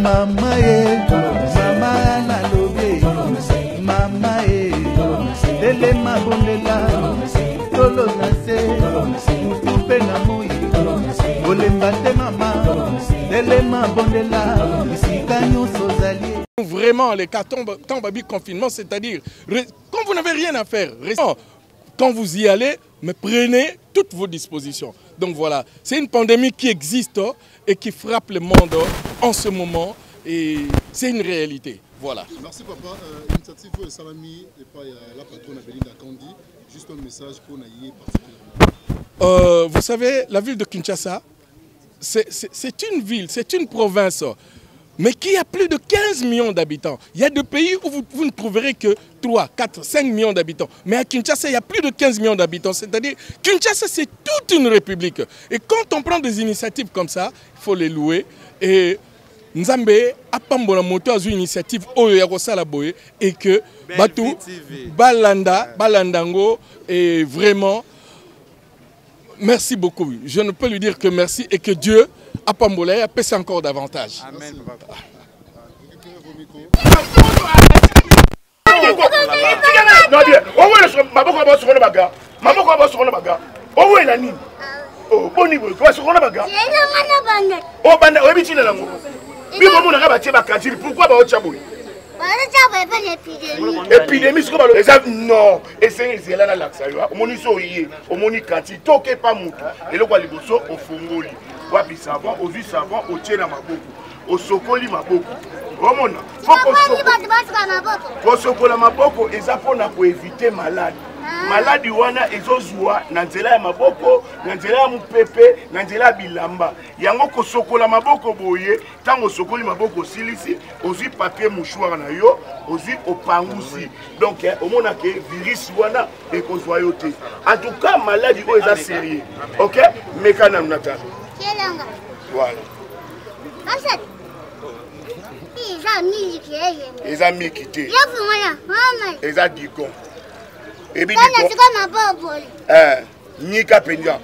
Mama e, mama na lobe, mama e, dele mabondela, tolo nase, mutupe na moi, olemba te mama, dele mabondela, isikanyo sozali. Vraiment, les cas tombe confinement, c'est-à-dire, quand vous n'avez rien à faire, quand vous y allez, mais prenez toutes vos dispositions. Donc voilà, c'est une pandémie qui existe et qui frappe le monde en ce moment. Et c'est une réalité. Voilà. Merci papa. Initiative Salami et pas la patronne Belinda Kandi. Juste un message pour Naïe particulièrement. Vous savez, la ville de Kinshasa, c'est une ville, c'est une province, mais qui a plus de 15 millions d'habitants. Il y a des pays où vous ne trouverez que 3, 4, 5 millions d'habitants. Mais à Kinshasa, il y a plus de 15 millions d'habitants. C'est-à-dire, Kinshasa, c'est toute une république. Et quand on prend des initiatives comme ça, il faut les louer. Et Nzambe a pambola moto azu initiative oyo ya kosala boye et que Batou balandango et vraiment merci beaucoup. Je ne peux lui dire que merci et que Dieu a pambola a pèse encore davantage. Amen. Pourquoi épidémie, non. Et c'est là la moniso yé, au monikati, toke pas moutou. Et le quoi les bosso au fongoli. Wapi savant, au vu savant, au tien à ma boku. Au sokoli ma boku. Romona. Faut sokola ma boku et ça pour éviter malade. Maladi wana ezozua na nzela ya maboko, na nzela ya mupepe, na nzela ya bilamba. Yango kosokola maboko boye, tango sokoli maboko silisi, ozui papier mouchoir na yo, ozui opangusi. Donc omona ke virus wana ekozwa yo te. En tout cas maladi o eza sérieux. OK? Mekana mnata. Voilà. Eza mikite. Eza digon. Et bien, Nika Penya.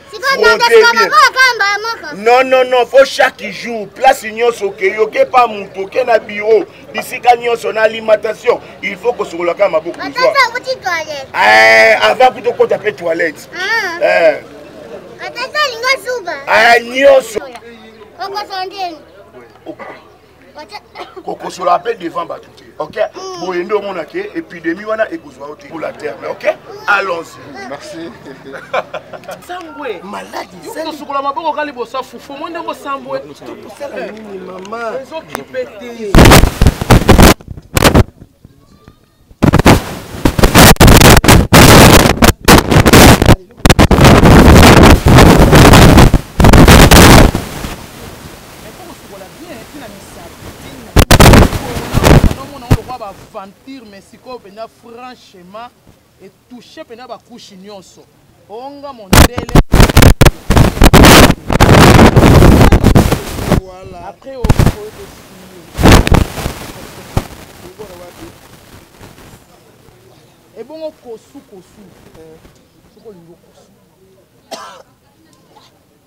Non, non, non, faut chaque jour. Place union soke, yoke pas mon token à bureau. D'ici quand son alimentation, il faut que sur le cas m'a beaucoup. Avant que tu comptes appeler toilette. Koko sur la paix devant Batouté. Ok? Bon, il y a un monde qui est épidémie pour la terre. Mais ok? Allons-y. Merci. Sambwe. Malade. Yo ko la maboko kali bosa fufu monde ko sambwe. Tout ça la nini maman. Ils ont qui pété. Aventure mais si quoi franchement et toucher pena ba couche nyonso onga mondele voilà après au et bon kosu soko lingo kosu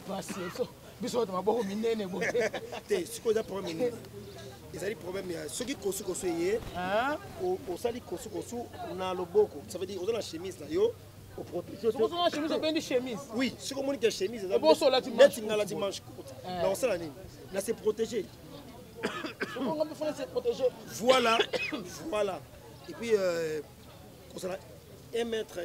parce que biso ta maboko minene bo te siko za problème minene. Ils ont problème ceux qui kosu yé au sali kosu na loboko ça veut dire aux la chemise là yo au protéger so la chemise bien di chemise oui ce qu'on dit chemise là bon so la dimanche non ça là là c'est protéger comment on fait se protéger voilà voilà et puis comme ça 1 mètre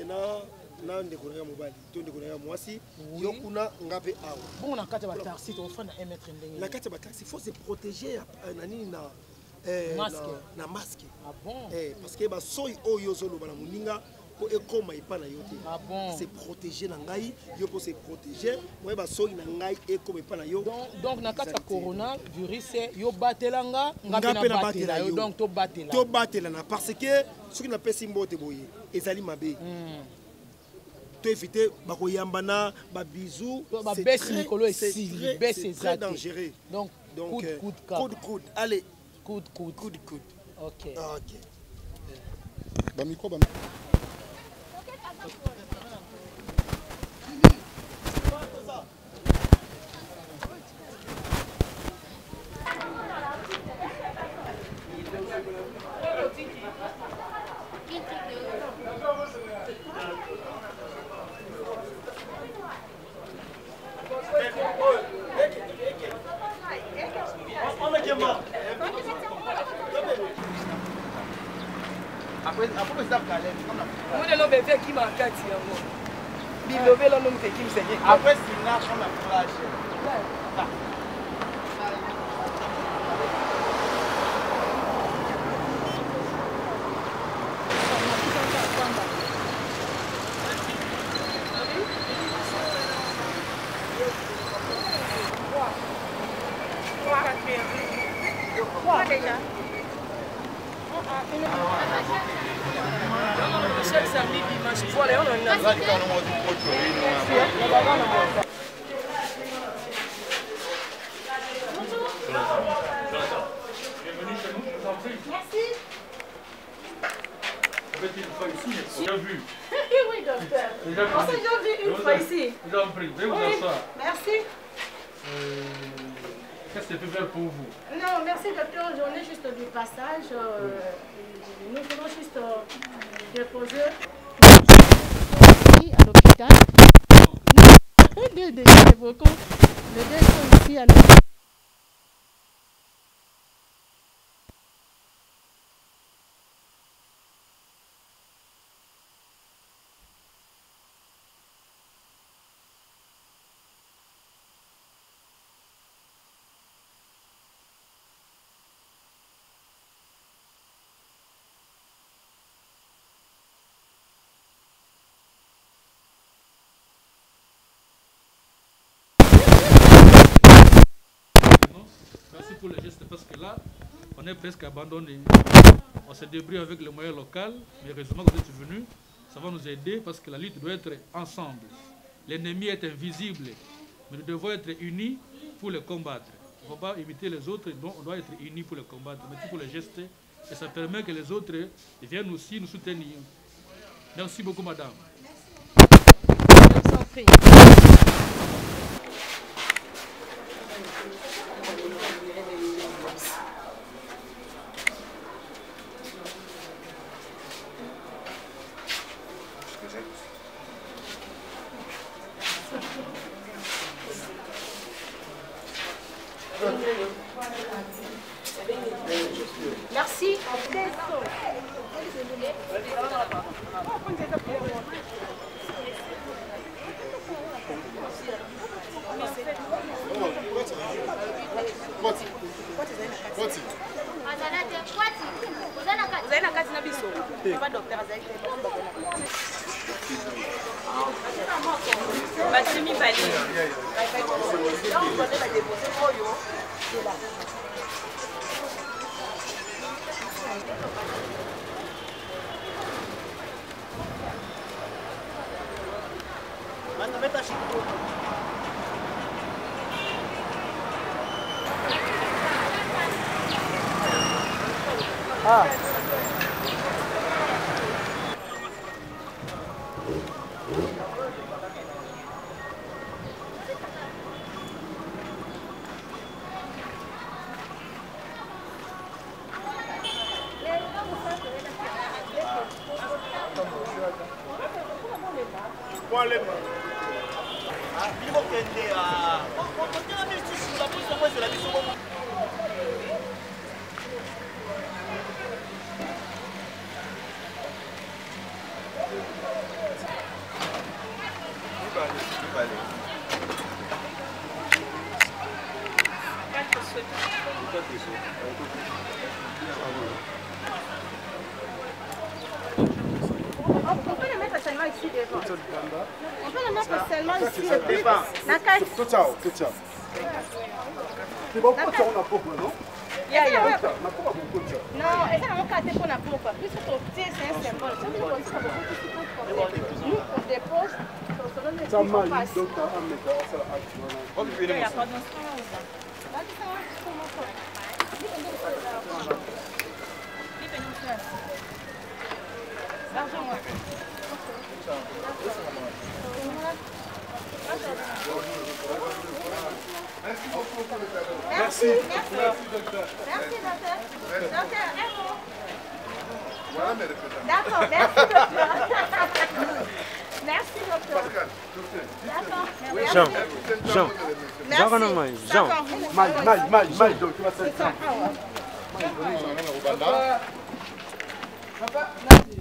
na ndekona mobali to ndekona mwasi yokuna ngape awa bon na kati ba taxi to fana 1 mètre ndenge na kati ba taxi faut se protéger na nini na masque ah bon parce que ba soy oyo zolo bana muninga po ekoma ipa na yote ah bon c'est protéger na ngai yo po se protéger moi ba soy na ngai ekoma ipa na yo donc na kati corona virus yo batelanga ngape na batela yo donc to batela na parce que ce qui na pesi mbote boye ezali mabe éviter bakoyambana ba bisous c'est très dangereux donc coude allez coude ok ba micro Moi, non, bébé qui m'a gâté. Bilobe, là, non, qui me sait. Après, c'est là qu'on a flash. Quoi déjà? Chaque samedi, dimanche, voilà, on en a. Merci. Une fois ici, j'ai vu. Oui, docteur. On s'est déjà vu une fois ici. Je vous en prie, veuillez vous asseoir. Merci. Qu'est-ce que je peux faire pour vous? Non, merci docteur. On est juste du passage. Nous voulons juste déposer ici à l'hôpital. Les deux sont ici à l'hôpital. Merci pour le geste parce que là, on est presque abandonné. On se débrouille avec les moyens locaux, mais heureusement que vous êtes venus, ça va nous aider parce que la lutte doit être ensemble. L'ennemi est invisible, mais nous devons être unis pour le combattre. Il ne faut pas imiter les autres, donc on doit être unis pour le combattre. Merci pour le geste et ça permet que les autres viennent aussi nous soutenir. Merci beaucoup, madame. Je vous en prie. Merci. On peut le mettre seulement ici devant. On peut le mettre seulement ici devant. La carte. Tout ça. C'est bon pour ça, on a beaucoup, non? Non, et ça, on a carte pour la pompe. Puisque ton pied, c'est un symbole. Nous, on dépose. Ça m'a dit, docteur, Il n'y a pas de Merci. Merci, docteur. Docteur, un mot. D'accord, merci, docteur. Merci, docteur. D'accord. Jean. Maï, donc tu vas faire ça. Papa, merci.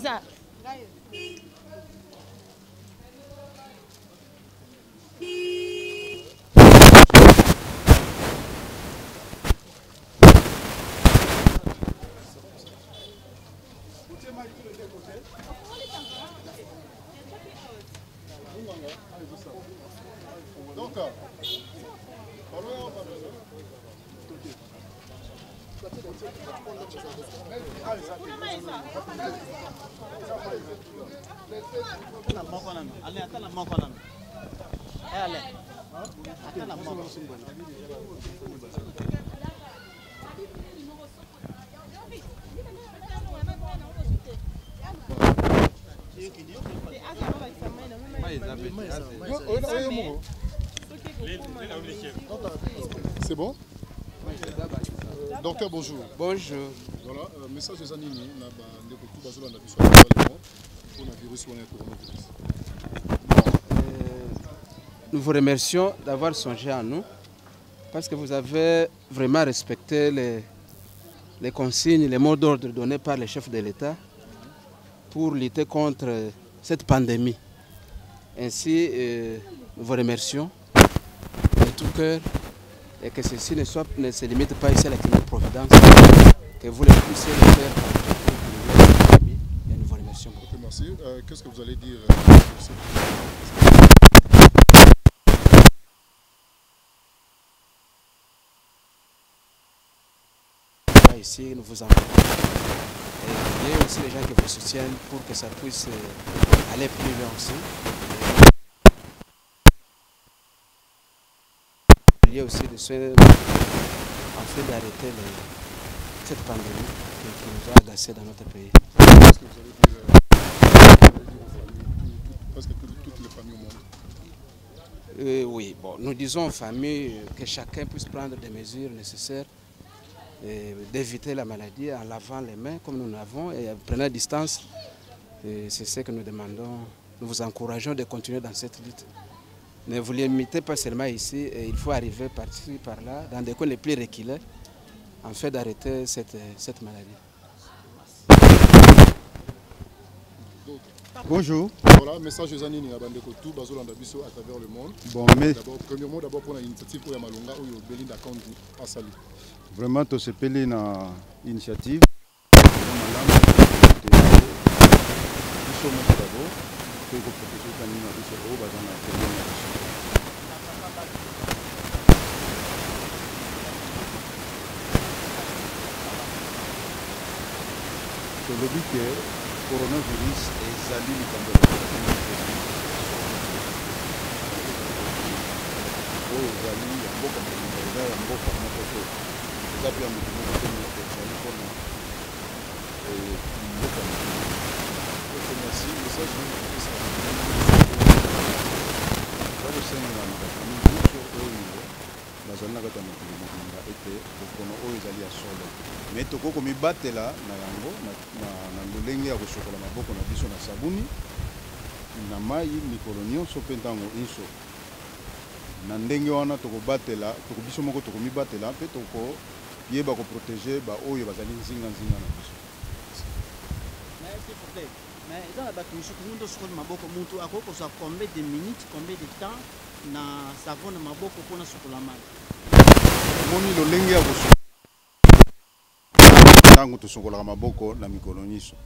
Isa. Donc, c'est bon? Docteur, bonjour. Bonjour. Voilà, message des Anini, coronavirus. Nous vous remercions d'avoir songé à nous parce que vous avez vraiment respecté les consignes, les mots d'ordre donnés par les chefs de l'État pour lutter contre cette pandémie. Ainsi, nous vous remercions de tout cœur et que ceci ne se limite pas ici à la clinique Providence, que vous les puissiez le faire pour la pandémie et nous vous remercions. Ok, merci. Qu'est-ce que vous allez dire ici, nous vous envoyons. Et il y a aussi les gens qui vous soutiennent pour que ça puisse aller plus loin aussi. Il y a aussi des soins afin d'arrêter cette pandémie qui nous a agacés dans notre pays. Qu'est-ce que vous allez dire presque toutes les familles au monde? Oui, bon, nous disons aux familles que chacun puisse prendre des mesures nécessaires d'éviter la maladie en lavant les mains comme nous l'avons et en prenant distance. C'est ce que nous demandons. Nous vous encourageons de continuer dans cette lutte. Ne vous limitez pas seulement ici, il faut arriver par-ci, par-là, dans des coins les plus reculés, en fait d'arrêter cette maladie. Bonjour. Voilà, message aux Anini à Bandeko tout Bazolanda Bisso à travers le monde. Bon, mais premièrement, d'abord pour l'initiative pour Yamalonga ou Belinda Kandi à Sali. Vraiment, tout se pèle dans l'initiative. Le but est coronavirus et Zali mais toko komibatela na yango na lolenge ya kosokola maboko na biso na sabuni na mai mikolo nyonso mpe ntango inso na ndenge wana tokobatela biso moko tokomibatela mpe tokoyeba koprotege baoyo bazali nzinga na biso. Mais dans la bateau, je suis maboko mutu akoko sa combien de minutes, combien de temps na savon na maboko pona sokola mai. Moni lolenge ya kosokola ntango tosokolaka maboko na mikolo nyonso.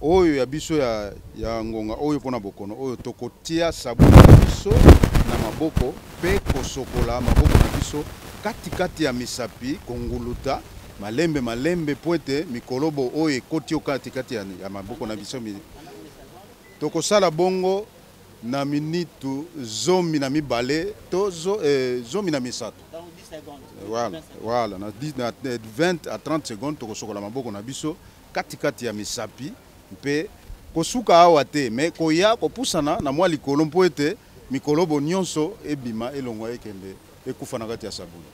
Oyo ya biso ya ngonga oyo pona bokono oyo tokotia sabuni na biso na maboko pe kosokola maboko na biso kati ya misapi konguluta malembe poete mikolobo oyo ekoti kati ya maboko na biso. Tokosala bongo na minitu zomi na mibale to zomi na misato. Voilà, na 20 à 30 secondes tokosokola maboko na biso kati ya misapi mpe kosuka awa te me koya kopusana na mwa likolo mpo ete mikolobo nyonso ebima elongwa ekende ekufa na kati ya sabuni.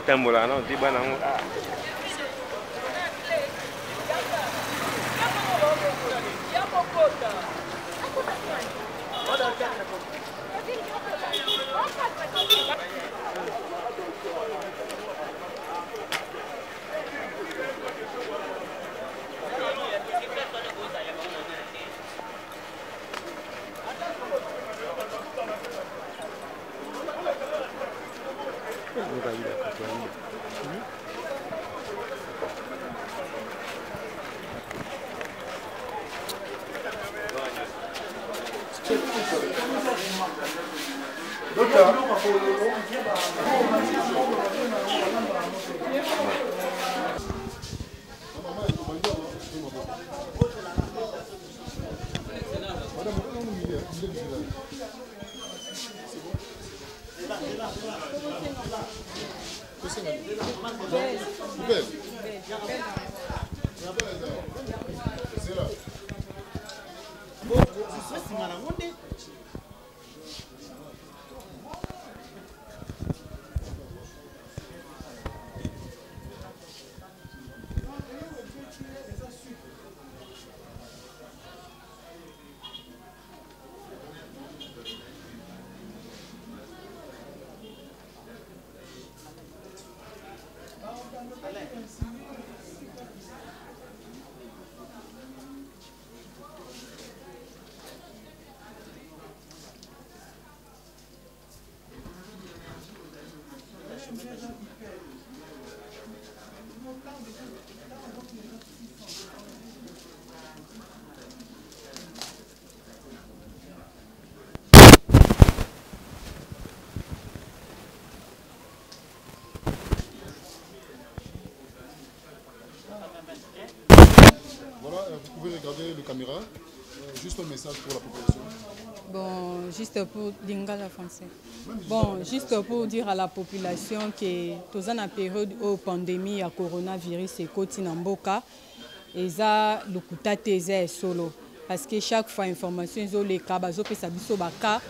tambola na di bana ngo Voilà, vous pouvez regarder le caméra. Juste un message pour la population. Bon, juste pour Lingala français. Bon, juste pour dire à la population que dans la période de pandémie à coronavirus et côté Namboka, et ça le kutate est solo parce que chaque fois information zo les cas bazo pe sabiso baka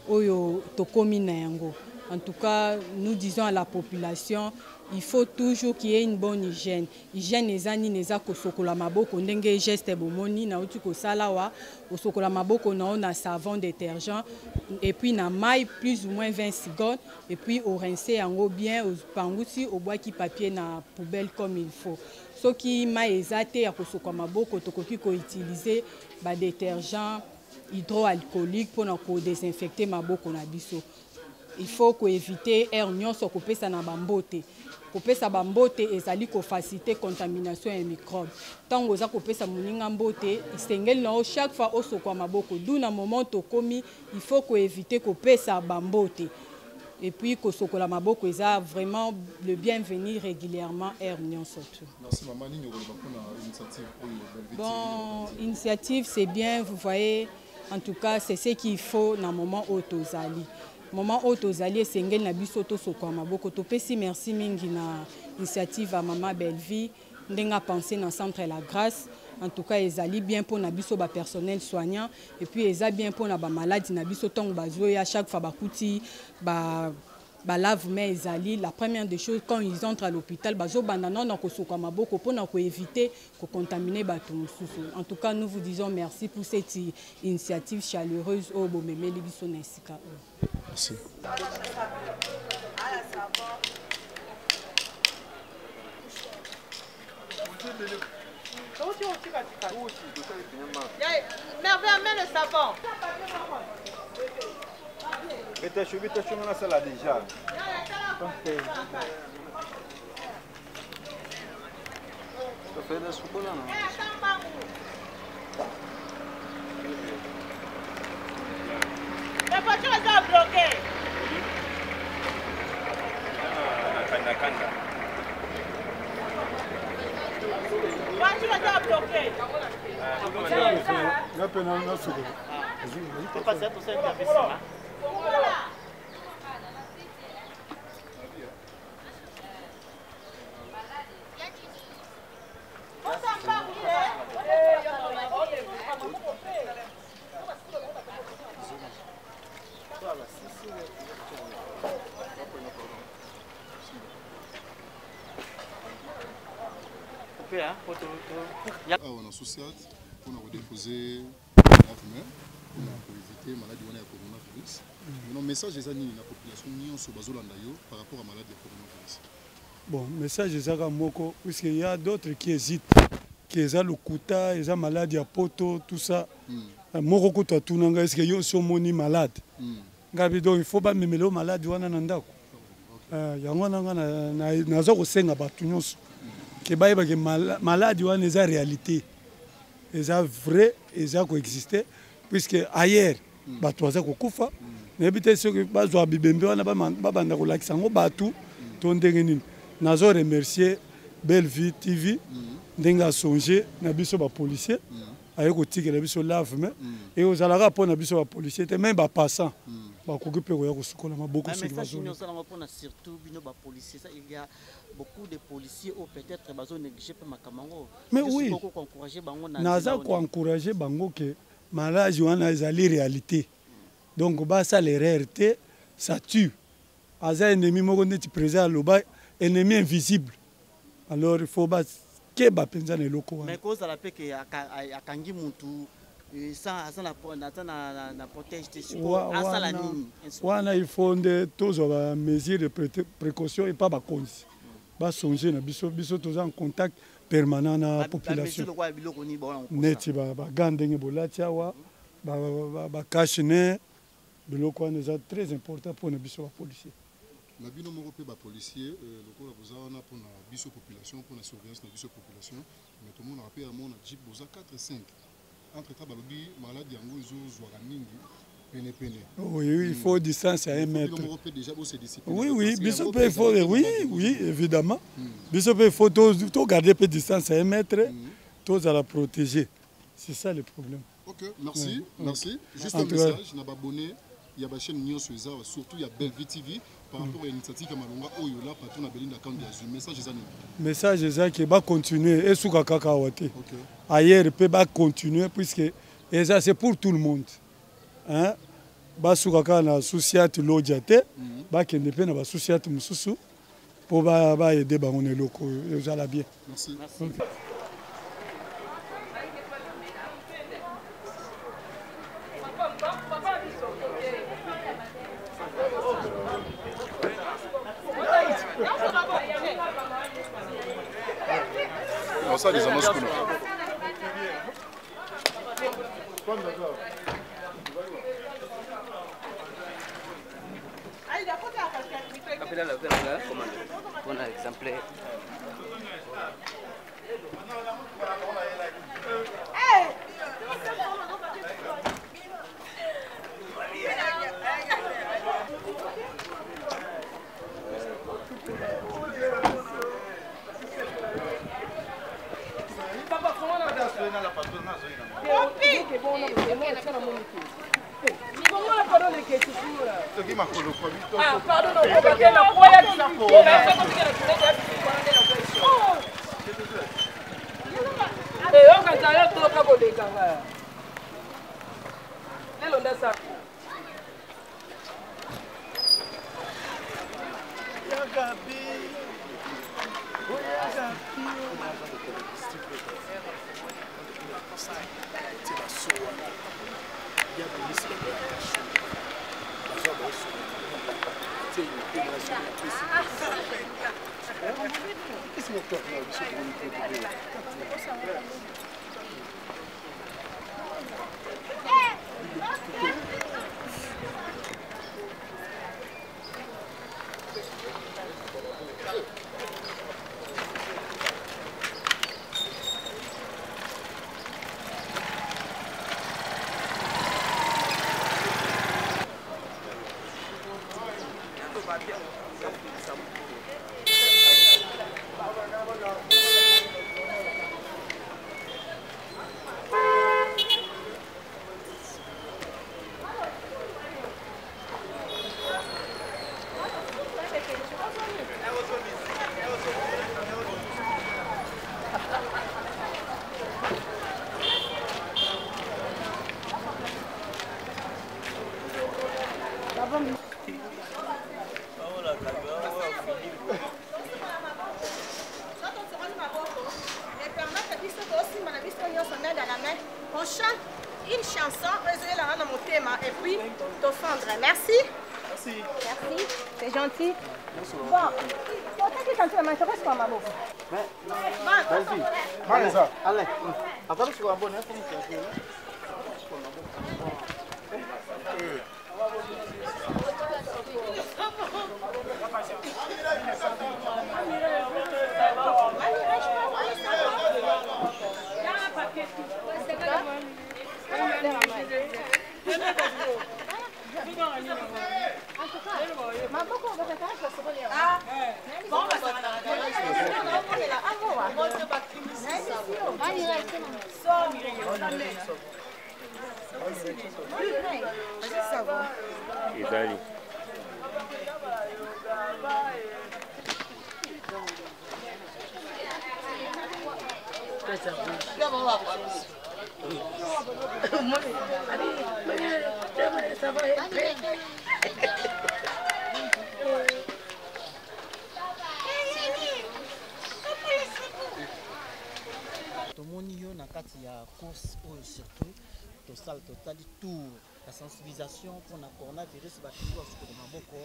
oyo tokomi na yango. En tout cas, nous disons à la population, il faut toujours qu'il y ait une bonne hygiène. Hygiène ezani neza ko sokola maboko ndenge geste bomoni na uti ko salawa o sokola maboko na savon détergent et puis na maille plus ou moins 20 secondes et puis au rincer yango bien au pangusi au bois qui papier na poubelle comme il faut. Ce qui m'a ezate ya ko sokola maboko tokoki ko utiliser ba détergent hydroalcoolique pour na ko désinfecter maboko na biso. Il faut qu'on évite air nyonso kopesa na bambote. Kopesa bambote ezali ko faciliter contamination et microbes. Tant oza kopesa muninga mbote, isengeli na chaque fois osoko maboko. D'où na moment to komi, il faut qu'on évite kopesa bambote. Et puis ko sokola maboko eza vraiment le bienvenu régulièrement air nyonso tout. Merci maman Nini pour l'initiative pour le Bon, initiative c'est bien, vous voyez, en tout cas c'est ce qu'il faut dans moment autozali. Moment autozali sengel na biso to sokwa maboko to pesi merci mingi na initiative à maman Bellevie ndenga penser dans centre la grâce en tout cas ezali bien pour na biso ba personnel soignant et puis eza bien pour na ba malade na biso tong bazo ya chaque fois bakuti ba lave mais ezali la première des choses quand ils entrent à l'hôpital bazo bandana na ko sokwa maboko pour na ko éviter ko contaminer bato mususu. En tout cas nous vous disons merci pour cette initiative chaleureuse au bomemeli biso na sika. Merci. Merveille, amène le savon. Beta chou na sala déjà. Ça fait des chocolat non? La voiture est bloquée. Kanda. La voiture est bloquée. C'est pas ça pour ça que tu as fait. on associate pour déposer pour éviter maladie de coronavirus. Mais le message est à la population par rapport à la maladie de coronavirus. Bon, le message est à Moko, puisqu'il y a d'autres qui hésitent, qui ont le kuta, ils ont maladie à poto, tout ça. Moko kuta tunanga, est-ce qu'ils sont malades? Il faut pas me mêler malade wana nandako. Yango nazo kosenga batu nyonso. Ke bayeba ke malade wana eza réalité. Eza vrai, eza coexister puisque ailleurs batu baza kokufa. Nebite soki bazwa bibembe wana babanda kolakisa ngo batu to ndenge nini. Nazo remercier Belle Vie TV ndenga songer na biso ba policier. Aye kotikela biso lave et ozalaka pona biso ba policier te même ba passant. Il y a beaucoup de policiers ou peut-être qu'ils négligent ma camarade. Mais oui, nous avons encouragé Bango que malade est la réalité. Donc, ça les réalités, ça tue. Un ennemi présent, ennemi invisible. Alors, il faut que les locaux. Mais cause à la paix qu'il y a Kangi Moutou. Ça il faut tous les mesures de précaution et pas de cause. Bah songer na biso tous en contact permanent na population. Neti ba gandenge bolatia wa ba kashine biloko est très important pour na biso ba policier. Na bino moko pe ba policier lokola bozana pour na biso population pour la surveillance na biso population mais tout le monde rappelle à mon jeep boza 4-5. Entre-temps, oui, il faut distance à 1 mètre. Oui, oui, évidemment. Il faut garder peu de distance à 1 mètre, tous à la protéger. C'est ça le problème. Ok, merci. Merci. Juste un message, on a abonné, il y a une chaîne Nyon Sueza, surtout il y a Belle Vie TV. Par rapport à l'initiative Malonga Oyola, patron de Belinda Kandiazu. Message est message est qui va continuer et sous Kakawate. Ailleurs, il peut continuer puisque c'est pour tout le monde. Hein? Basukaka na société lojate, ba kende pe na ba société mususu pour ba aider ba on est locaux, ça la bien. Merci. Non, ça, les annonces que nous Bon exemplaire. On chante une chanson, résoudre la mon thème et puis t'offendre. Merci. Merci. Merci. C'est gentil. Bon, peut-être que quand tu vas manger, c'est pas ma bouffe. Vas-y. Allez, allez. Attends, tu vas abonner. Idali. tomoni yo na kati ya course oyo surtout tosala totali tour la sensibilisation pour na coronavirus batingi basukola maboko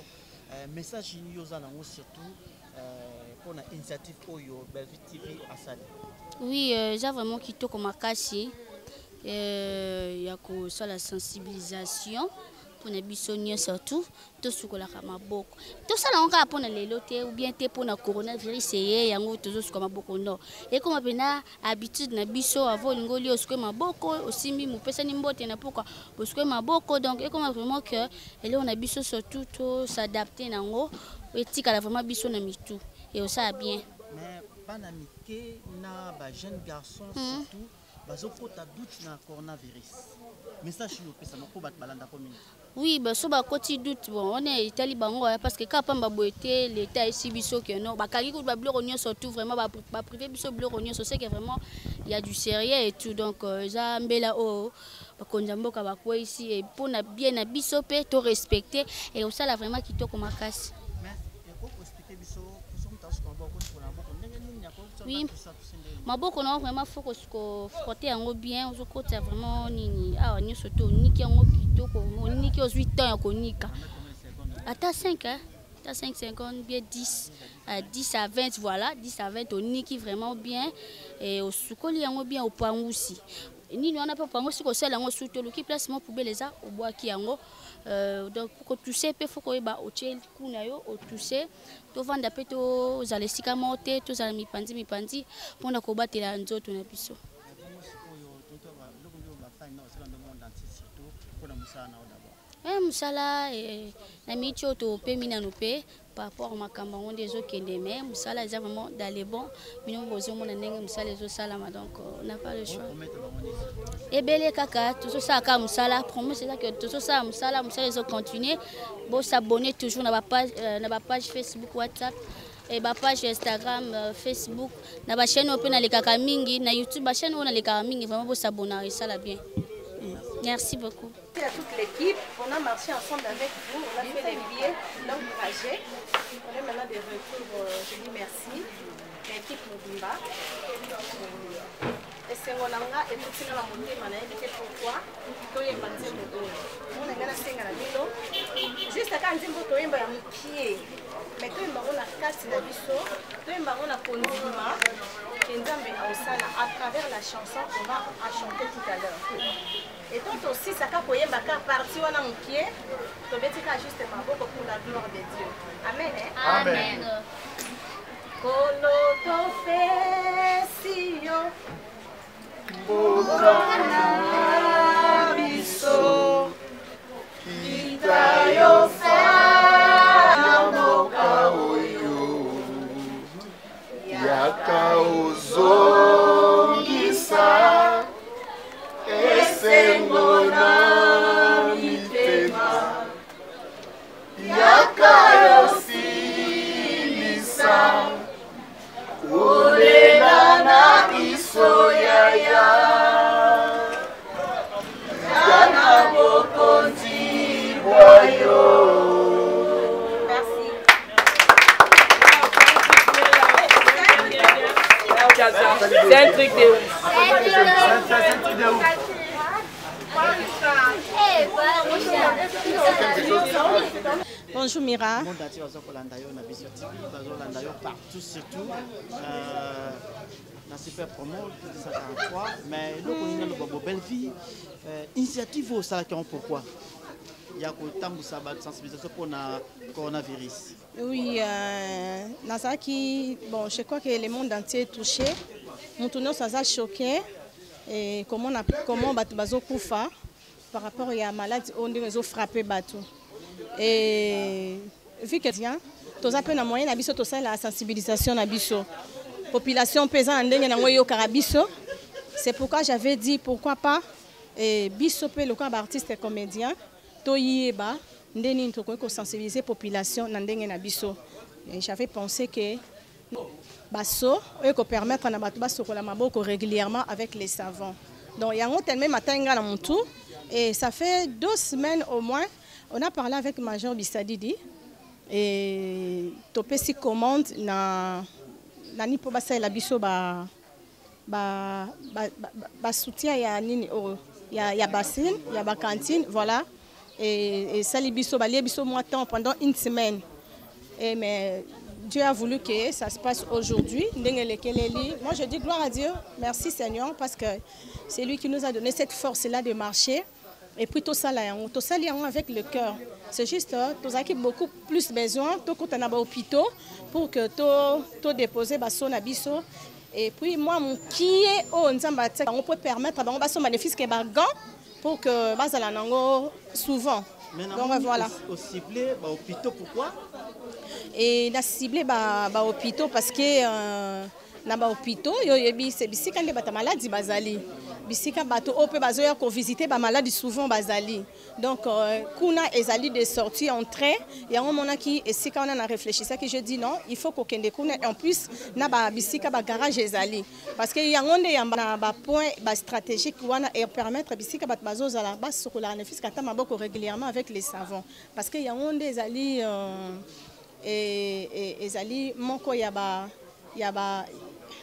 message nini yo oza nango surtout pour na initiative oyo Bellevue TV asali. Oui, j'ai vraiment kitoko makasi ya kosala sensibilisation pour na biso surtout tosukola maboko tosala nga pona lelo te ou bien te pona coronavirus ye yango tozosuka maboko no et comme pena habitude na biso avant ngoli osuka maboko osimbi mupesa ni mbote na pourquoi osuka maboko donc et comme vraiment que ele on a biso surtout to s'adapter nango etika la vraiment biso na mitu et ça bien mais pas na mike na ba jeune garçon surtout bazokota doute na coronavirus message yo pesa moko bat balanda commune. Oui, bah so ba koti doute bon on est itali bango parce que quand pamba boité l'état ici biso que non ba kali ko ba bleu rognon surtout vraiment ba privé biso bleu rognon c'est que vraiment il y a du sérieux et tout donc za mbela o ba konjamboka ba kwa ici et pour na bien na biso pe to respecter et ça là vraiment kitoko makasi. Oui, maboko na vraiment faut que frotter yango bien au côté vraiment nini ah ni surtout niki yango kitoko niki aux 8 ans konika ata 5 hein ata 5 secondes bien 10 à 20 voilà 10 à 20 on niki vraiment bien et au sukoli yango bien au pangusi nini on a pas pangusi ko sala yango surtout le qui placement poubelle les a au bois qui yango donc pour que tu sais pe faut ko ba hotel kuna yo au toucher to vanda pe to za lesika mote to za mipandi pona ko batela nzoto na biso musala na micho to pe mina no pe par rapport à makamba on des autres qui mais musala est vraiment dans les bons mino bozo mona ndenge musala ezo salama donc on n'a pas le choix et belé kaka tout ça ka musala promet c'est ça que tout ça musala ezo continuer bon s'abonner toujours na ba page Facebook WhatsApp et ba page Instagram Facebook na ba chaîne open na le kaka mingi na YouTube ba chaîne on a le kaka mingi vraiment bon s'abonner ça la bien. Merci beaucoup. À toute l'équipe, on a marché ensemble avec vous, on a fait les billets, l'encourager. On est maintenant de retour, je dis merci. L'équipe Mobimba. Et c'est mon anga et tout ça, on a dit pourquoi. Tout est parti de nous. On a gagné 5 ans. Juste à quand on a un pied. Mais tout le monde a 4 nabiso, tout le monde a condima. À travers la chanson qu'on va chanter tout à l'heure. Et donc aussi, ça a parti on a un pied, tu veux dire justement beaucoup pour la gloire de Dieu. Amen. Amen. C'est un truc de ouf. C'est un truc de ouf. Bonjour Mira. Partout, surtout dans Super Promo 143, mais nous avons une belle vie. Initiative au Salakion, pourquoi? Il y a une sensibilisation pour le coronavirus. Oui, bon, je crois que le monde entier est touché. Nous sommes choqués. Et comment Batu Koufa par rapport à la maladie, on a frappé Batu. Et vu que tous appels à moyen d'abisso, tout ça la sensibilisation d'abisso. Population pesant en ligne na carabisso. C'est pourquoi j'avais dit pourquoi pas bisso pe le corps artiste et comédien to yeba ndeni to ko sensibiliser population na ndenge na bisso. Et j'avais pensé que basso et ko permettre na batu basso ko la maboko régulièrement avec les savons. Donc il y a un tellement matin na mon tour et ça fait 2 semaines au moins. On a parlé avec Major Bissadidi et topé si commande na ni po basa la biso ba soutien ya nini ya bassine ya ba cantine voilà et ça les biso ba les biso moi temps pendant une semaine et mais Dieu a voulu que ça se passe aujourd'hui. Moi je dis gloire à Dieu, merci Seigneur parce que c'est lui qui nous a donné cette force là de marcher. Et puis tout ça avec le cœur. C'est juste, tout ça qui a beaucoup plus besoin, tout quand on a hôpitaux pour que tout déposer son abisso. Et puis moi mon qui est on peut permettre à son bénéfice que gants pour que bazala nango souvent. Donc voilà. Au ciblé hôpitaux pourquoi? Et la ciblé hôpitaux parce que na ba hôpitaux yo yebi c'est bisika nde bata maladie bazali. Bisika bato ope bazoya ko visiter ba maladie souvent bazali. Donc kuna ezali de sortie entrée et on mona ki esika on a réfléchi ça que je dis non, il faut ko kende kuna en plus na ba bisika ba garage ezali parce que yangonde yamba ba point ba stratégique wana et permettre bisika bat bazozala ba sokola na fisika ta maboko régulièrement avec les savons parce que yangonde ezali et ezali moko yaba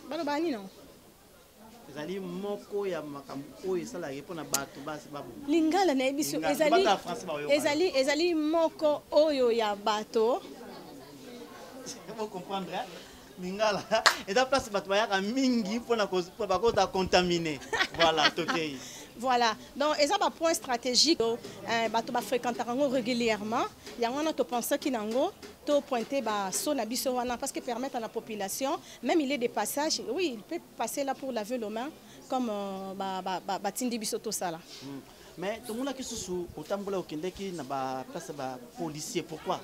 balobani non ezali moko ya makambo oyo esalaka mpona bato basi babu lingala na biso ezali moko oyo ya bato vous comprendre lingala eza place bato bayaka mingi mpona bakota contaminer voilà tokei. Voilà, donc ils ont un point stratégique, bato ba fréquenter régulièrement. Il y a un autre pensée qui nango, to pointer ba son abisso wana parce que permettre à la population, même il est des passages, oui, il peut passer là pour laver les mains comme ba tindi biso to ça là. Mais tout le monde qui sous otambola okendeki na ba place ba policier, pourquoi?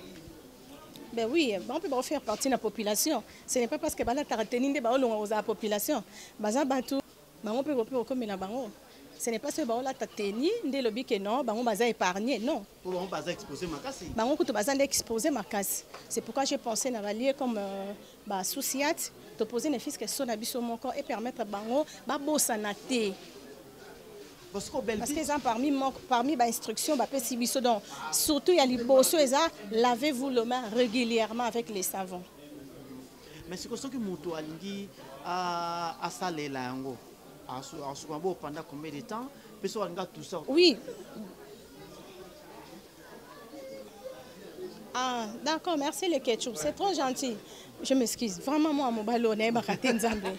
Ben oui, on peut faire partie de la population. Ce n'est pas parce que bala tarateni ba olonga za population. Baza batu, ba on peut comme na bango. Ce n'est pas ce que la tateni, ndé lobby que non, on va épargner, non. On va exposer ma casse. Exposer ma casse. C'est pourquoi j'ai pensé à lier comme souciat, de poser une fils que son habit sur mon corps et permettre bango, sanate. Parce que parmi les instructions, surtout il y a les bosses, lavez-vous les mains régulièrement avec les savons. Mais c'est ce que Moutou a dit à Salé Lango. Pendant combien de temps? Tout ça. Oui. Ah, d'accord, merci le ketchup, c'est trop gentil. Je m'excuse, vraiment moi mon ballon est baraté nzambe.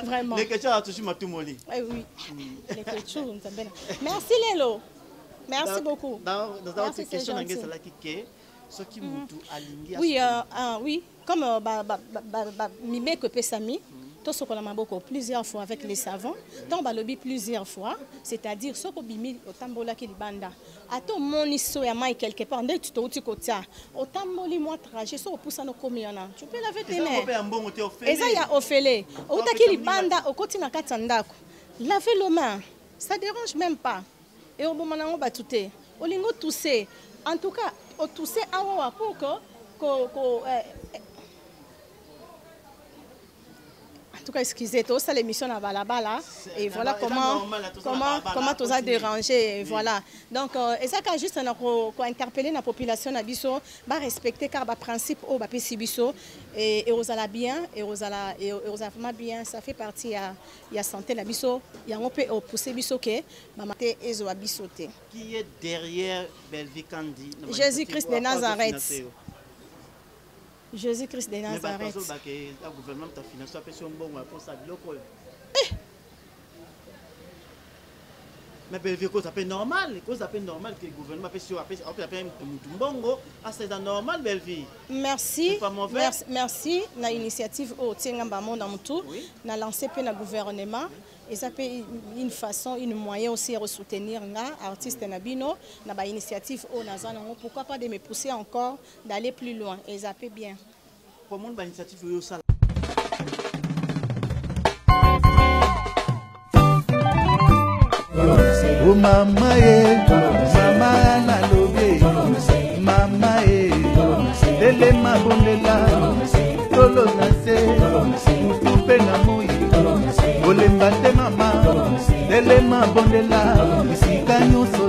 Vraiment. Le ketchup a touché ma tout molli. Oui. Le ketchup nzambe. Merci Lélo. Merci beaucoup. Dans cette question anglaise là qui ce qui Moutou alingi. Oui, oui, comme mimé que pesami. Tout ce qu'on a beaucoup plusieurs fois avec les savons, tant balobi plusieurs fois, c'est-à-dire ce qu'on bimi au tambola qui banda. À tout mon iso ya mai quelque part, dès que tu te côté, au tamboli moi trajet, so pousse nos comiana. Tu peux laver tes mains. Et ça y a offélé. Au taki banda au côté na katandako. Laver les mains, ça dérange même pas. Et au moment où on va touter, au lingo tousser. En tout cas, au tousser awa pour que tout cas, excusez, tout ça l'émission là-bas là, et voilà comment tout ça dérangé, et voilà. Donc, et ça quand juste on a interpellé la population na biso, ba respecter car ba principe au ba biso et aux ala bien et aux ala bien, ça fait partie ya santé na biso, ya on peut pousser biso que ba maté ezo biso té. Qui est derrière Belleville Kandi? Jésus-Christ de Nazareth. Jésus-Christ de Nazareth. Mais Belleville, ça peut normal, normal que le gouvernement appelle Mutumbongo, c'est normal Belleville. Merci, merci na initiative au Tiengamba Monde Mutu, na lancé pe na gouvernement et ça peut une façon, une moyen aussi de soutenir les artistes nabino na ba initiative au nazana, pourquoi pas de me pousser encore d'aller plus loin et ça peut bien. Pour mon ba initiative yo ça Oh mama ye, mama na lobe, mama ye, lele mabondela, tolo na se, mutupe na moi, olemba te mama, lele mabondela, isika nyonso